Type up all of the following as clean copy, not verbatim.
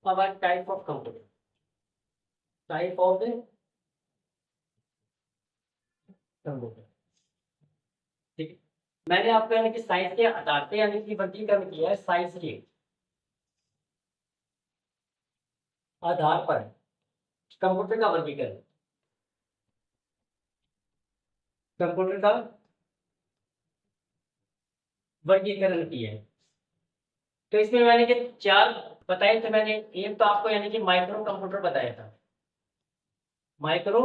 about type of computer. Type of the computer. ठीक है, मैंने आपको यानी कि साइज के आधार पे यानी कि वर्गीकरण किया है। साइज के आधार पर कंप्यूटर का वर्गीकरण, कंप्यूटर का वर्गीकरण किया है। तो इसमें मैंने कि 4 बताए थे मैंने। एक तो आपको यानी कि माइक्रो कंप्यूटर बताया था, माइक्रो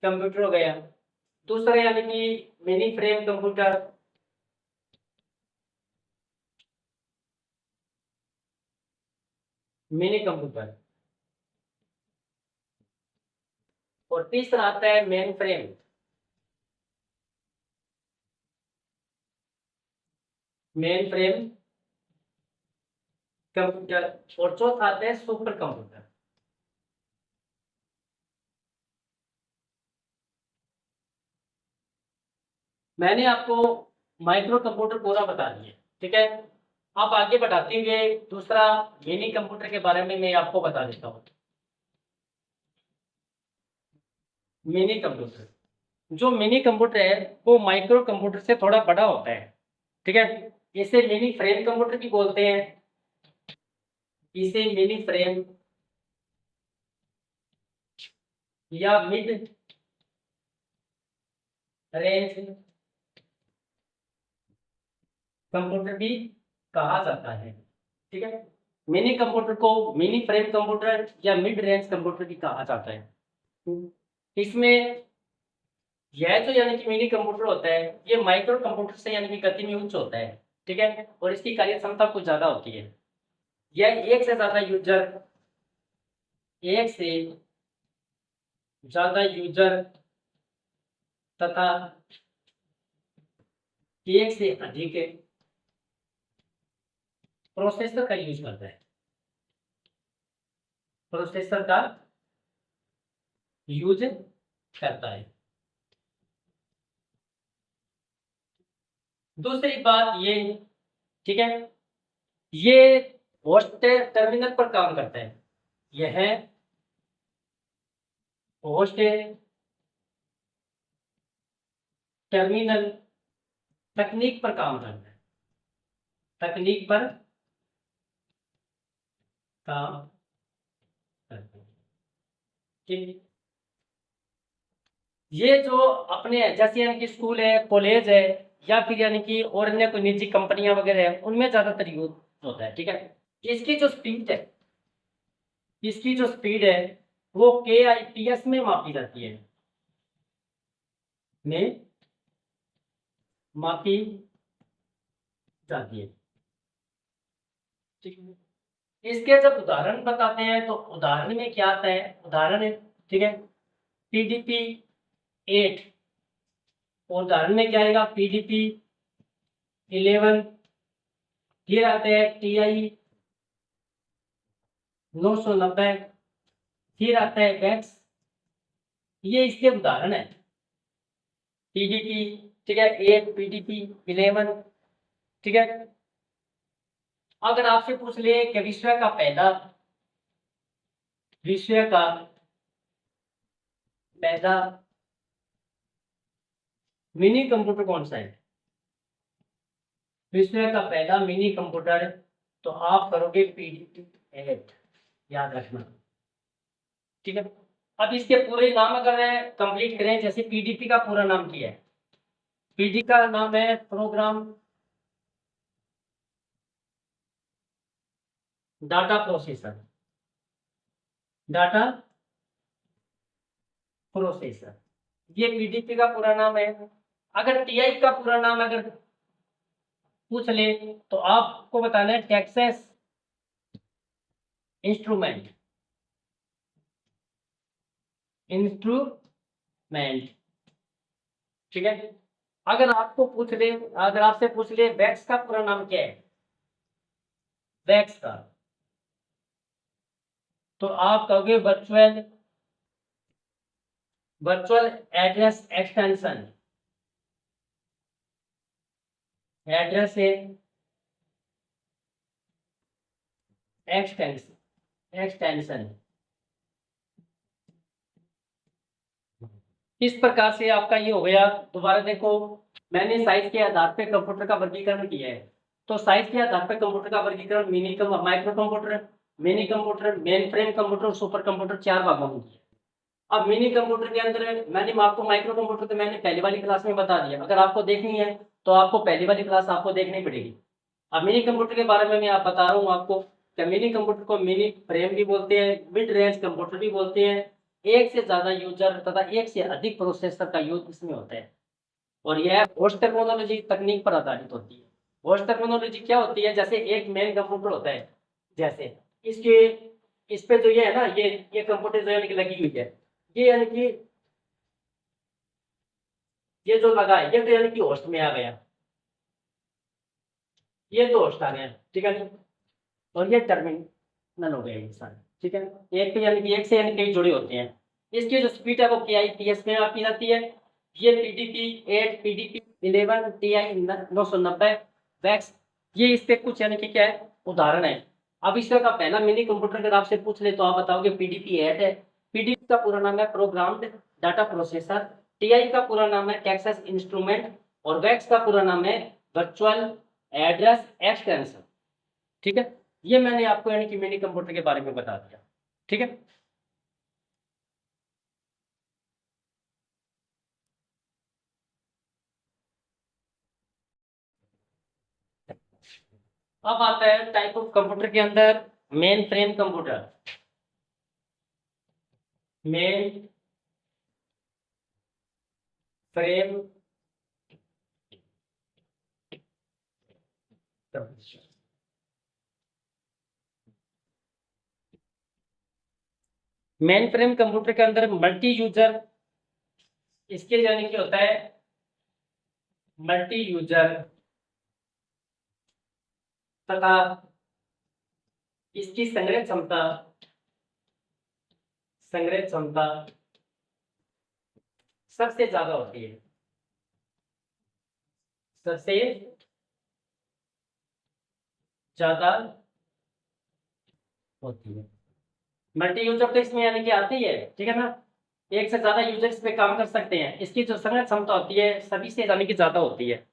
कंप्यूटर हो गया। दूसरा यानी कि mini frame computer, mini computer. और तीसरा आता है main frame, main frame computer. और चौथा आता है सुपर कंप्यूटर। मैंने आपको माइक्रो कंप्यूटर पूरा बता दिया, ठीक है। अब आगे बढ़ाते हुए दूसरा मिनी कंप्यूटर के बारे में मैं आपको बता देता हूँ। मिनी कंप्यूटर, जो मिनी कंप्यूटर है वो माइक्रो कंप्यूटर से थोड़ा बड़ा होता है, ठीक है। इसे मिनी फ्रेम कंप्यूटर भी बोलते हैं, इसे मिनी फ्रेम या मिड रेंज कंप्यूटर भी कहा जाता है, ठीक है। मिनी कंप्यूटर को मिनी फ्रेम कंप्यूटर या मिड रेंज कंप्यूटर भी कहा जाता है। इसमें यह जो यानी कि मिनी कंप्यूटर होता है ये माइक्रो कंप्यूटर से यानी कि गति में उच्च होता है, ठीक है। और इसकी कार्य क्षमता कुछ ज्यादा होती है। यह एक से ज्यादा यूजर, एक से ज्यादा यूजर तथा एक से अधिक प्रोसेसर का यूज करता है, प्रोसेसर का यूज करता है। दूसरी बात ये, ठीक है, ये होस्ट टर्मिनल पर काम करता है। यह होस्ट टर्मिनल तकनीक पर काम करता है, तकनीक पर काम करता है, ठीक। ये जो अपने जैसे यानी कि स्कूल है, कॉलेज है, या फिर यानी कि और अन्य कोई निजी कंपनियां वगैरह है उनमें ज्यादातर यूज होता है, ठीक है। इसकी जो स्पीड है, इसकी जो स्पीड है वो KIPS में मापी जाती है, में मापी जाती है, ठीक है। इसके जब उदाहरण बताते हैं तो उदाहरण में क्या आता है, उदाहरण है, ठीक है, PDP-8। और उदाहरण में क्या आएगा, PDP-11। फिर आते हैं TI-990। फिर आता है वैक्स। ये इसके उदाहरण है, PDP, ठीक है, 8, PDP-11, ठीक है। अगर आपसे पूछ ले कि विश्व का पहला मिनी कंप्यूटर कौन सा है, विश्व का पहला मिनी कंप्यूटर, तो आप करोगे PDP-8, याद रखना, ठीक है। अब इसके पूरे नाम अगर कंप्लीट करें, जैसे PDP का पूरा नाम क्या है, PD का नाम है program data processor, data processor, ये PDP का पूरा नाम है। अगर TI का पूरा नाम अगर पूछ ले तो आपको बताना है टेक्सास इंस्ट्रूमेंट, इंस्ट्रूमेंट, ठीक है। अगर आपसे पूछ ले वैक्स का पूरा नाम क्या है, वैक्स का, तो आप कहोगे virtual virtual address extension, address extension, extension. इस प्रकार से आपका ये हो गया। दोबारा देखो, मैंने साइज के आधार पे कंप्यूटर का वर्गीकरण किया है। तो साइज के आधार पे कंप्यूटर का वर्गीकरण mini micro computer, mini computer, main frame computer और सुपर कंप्यूटर 4 भागों में किया। अब मिनी कंप्यूटर के अंदर मैंने आपको माइक्रो कंप्यूटर तो मैंने पहली वाली क्लास में बता दिया। अगर आपको देखनी है तो आपको पहली वाली क्लास आपको देखनी पड़ेगी। अब मिनी कंप्यूटर के बारे में मैं आप बता रहा हूँ आपको। क्या मिनी कंप्यूटर को मिनी फ्रेम भी बोलते हैं, मिड रेंज कंप्यूटर भी बोलते हैं। एक से ज्यादा यूजर तथा एक से अधिक प्रोसेसर का यूज इसमें होता है। और यह होस्ट टेक्नोलॉजी तकनीक पर आधारित होती है। होस्ट टेक्नोलॉजी क्या होती है? जैसे एक मेन कंप्यूटर होता है, जैसे इसके इस पे जो ये है ना, ये कंप्यूटर जो है लगी हुई है, ये यानी कि ये जो लगा है ये तो यानी कि होस्ट में आ गया, ये तो होस्ट आ गया, ठीक है। और ये टर्मिनल हो गया ये सारे, ठीक है। एक पे यानी कि एक से यानी कई जुड़े होते हैं। इसकी जो स्पीड है वो KIPS में आपकी जाती है। ये PDP-8, PDP-11, TI 990 वैक्स, ये इस पे कुछ यानी कि क्या है, उदाहरण है। अब इसका का पहला मिनी कंप्यूटर अगर आपसे पूछ ले तो आप बताओगे PDP-8 है। PDP का पूरा नाम है प्रोग्राम्ड डाटा प्रोसेसर। TI का पूरा नाम है टेक्सास इंस्ट्रूमेंट। और वैक्स का पूरा नाम है वर्चुअल एड्रेस एक्सटेंशन, ठीक है। ये मैंने आपको यानी कि मिनी कंप्यूटर के बारे में बता दिया, ठीक है। अब आता है टाइप ऑफ कंप्यूटर के अंदर main frame computer. Main frame main frame computer के अंदर मल्टी यूजर, इसके यानी कि होता है मल्टी यूजर तथा इसकी संग्रह क्षमता सबसे ज्यादा होती है, सबसे ज्यादा होती है। मल्टी यूजर तो इसमें यानी कि आती है, ठीक है ना। एक से ज्यादा यूजर इस पे काम कर सकते हैं। इसकी जो संग्रह क्षमता होती है सभी से यानी कि ज्यादा होती है।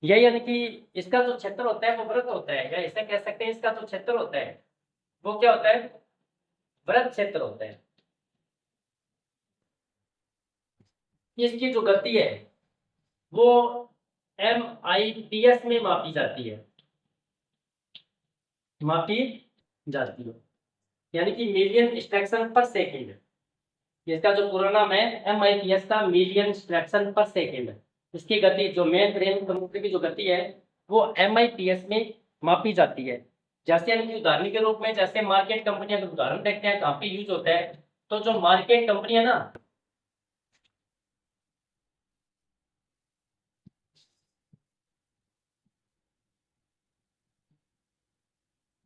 यही यानी कि इसका जो क्षेत्र होता है वो वृत्त होता है, या ऐसे कह सकते हैं इसका जो क्षेत्र होता है वो क्या होता है, वृत्त क्षेत्र होता है। इसकी जो गति है वो MIPS में मापी जाती है, यानी कि मिलियन इंस्ट्रक्शन पर सेकेंड। इसका जो पूरा नाम है MIPS का मिलियन इंस्ट्रक्शन पर सेकेंड। इसकी गति जो मेन फ्रेम कंप्यूटर की जो गति है वो MIPS में मापी जाती है। जैसे यानी कि उदाहरण के रूप में, जैसे मार्केट कंपनी अगर उदाहरण देखते हैं कहाँ पे यूज होता है, तो जो मार्केट कंपनी है ना,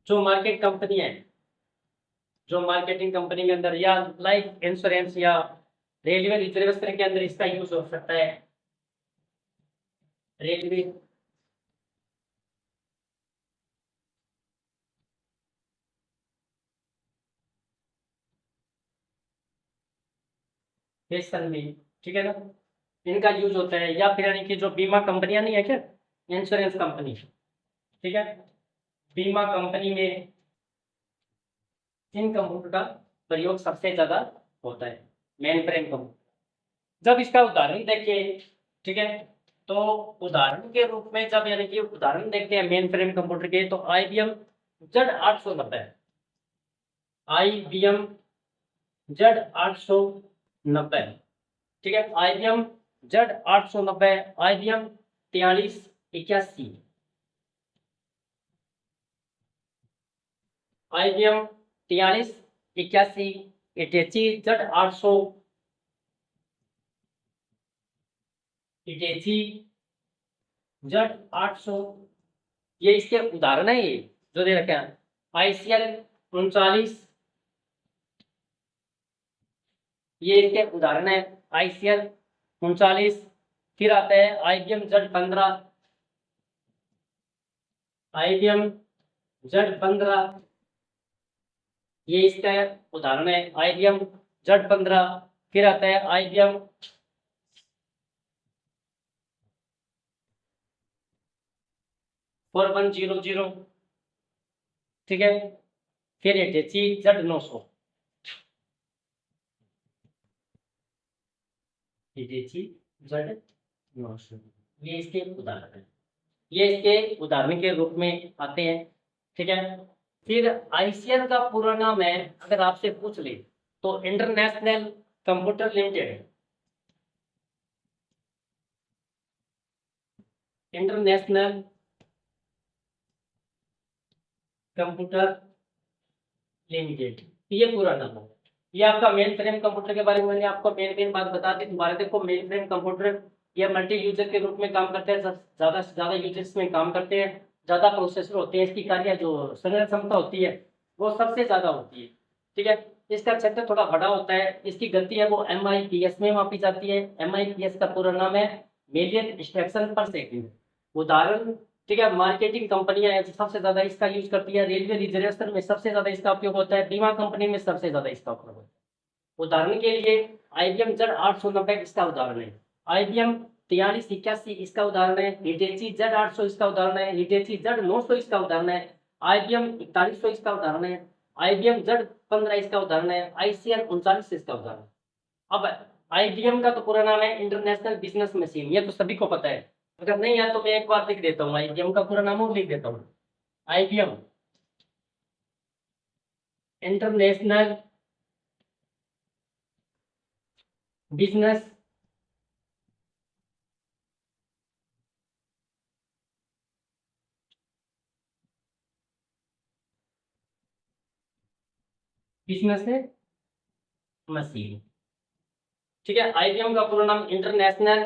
जो मार्केट कंपनी है, जो मार्केटिंग कंपनी के अंदर या लाइफ इंश्योरेंस या रेलवे रिजर्वेशन के अंदर इसका यूज हो सकता है। रेलवे स्टेशन में, ठीक है ना, इनका यूज होता है। या फिर यानी कि जो बीमा कंपनियां नहीं है क्या, इंश्योरेंस कंपनी, ठीक है, बीमा कंपनी में इन कंप्यूटर का प्रयोग सबसे ज्यादा होता है, मेन फ्रेम कंप्यूटर। जब इसका उदाहरण देखिए, ठीक है, तो उदाहरण के रूप में जब यानी कि उदाहरण देखते हैं मेन फ्रेम कंप्यूटर के, तो IBM Z 890, IBM Z 890, ठीक है। IBM Z 890, IBM 4381, IBM 4381, इटेची Z 800, ये इसके उदाहरण है। ये जो दे रखे हैं ICL 39, ये इसके उदाहरण है ICL 39। फिर आता है IBM Z 15, IBM Z 15, ये इसका उदाहरण है IBM Z15। फिर आता है IBM 4100। ठीक है, फिर HHC Z900। HHC Z900 ये इसके उदाहरण है, ये इसके उदाहरण के रूप में आते हैं। ठीक है, फिर ICL का पूरा नाम है, अगर आपसे पूछ ले तो international computer limited. International computer limited, ये पूरा नाम है। ये आपका मेन फ्रेम कंप्यूटर के बारे में मैंने आपको मेन बात बता दी। दोबारा देखो, मेन फ्रेम कंप्यूटर ये मल्टी यूजर के रूप में काम करते हैं, ज्यादा से ज्यादा यूजर्स में काम करते हैं, ज्यादा प्रोसेसर होते हैं, इसकी कार्य जो संग्रह क्षमता होती है वो सबसे ज्यादा होती है। ठीक है, इसका क्षेत्र थोड़ा बड़ा होता है, इसकी गति है वो MIPS में मापी जाती है। MIPS का पूरा नाम है मिलियन इंस्ट्रक्शन पर सेकंड। उदाहरण, ठीक है, मार्केटिंग कंपनियां हैं जो सबसे ज्यादा इसका यूज करती है, रेलवे रिजर्वेशन में सबसे ज्यादा इसका उपयोग होता है, बीमा कंपनी में सबसे ज्यादा इसका उपयोग होता है। उदाहरण के लिए IBM Z890 इसका उदाहरण है, IBM 4381 इसका उदाहरण है, हिटेची Z800 इसका उदाहरण है, हिटेची Z900 इसका उदाहरण है, IBM 4100 इसका उदाहरण है, IBM Z15 इसका उदाहरण है, ICL 39 इसका उदाहरण है। अब IBM का तो पूरा नाम है इंटरनेशनल बिजनेस मशीन, ये तो सभी को पता है। अगर नहीं है तो मैं एक बार लिख देता हूँ, IBM का पूरा नाम और लिख देता हूँ, IBM international business business machine. ठीक है, IBM का पूरा नाम इंटरनेशनल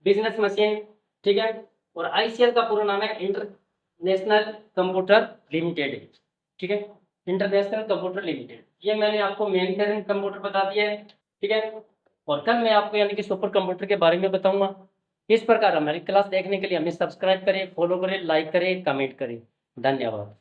बिजनेस मशीन। ठीक है, और ICL का पूरा नाम है इंटरनेशनल कंप्यूटर लिमिटेड। ठीक है, इंटरनेशनल कंप्यूटर लिमिटेड, ये मैंने आपको मेन फ्रेम कंप्यूटर बता दिया है। ठीक है, और कल मैं आपको यानी कि सुपर कंप्यूटर के बारे में बताऊंगा। इस प्रकार हमारी क्लास देखने के लिए हमें सब्सक्राइब करें, फॉलो करें, लाइक करें, कमेंट करें। धन्यवाद।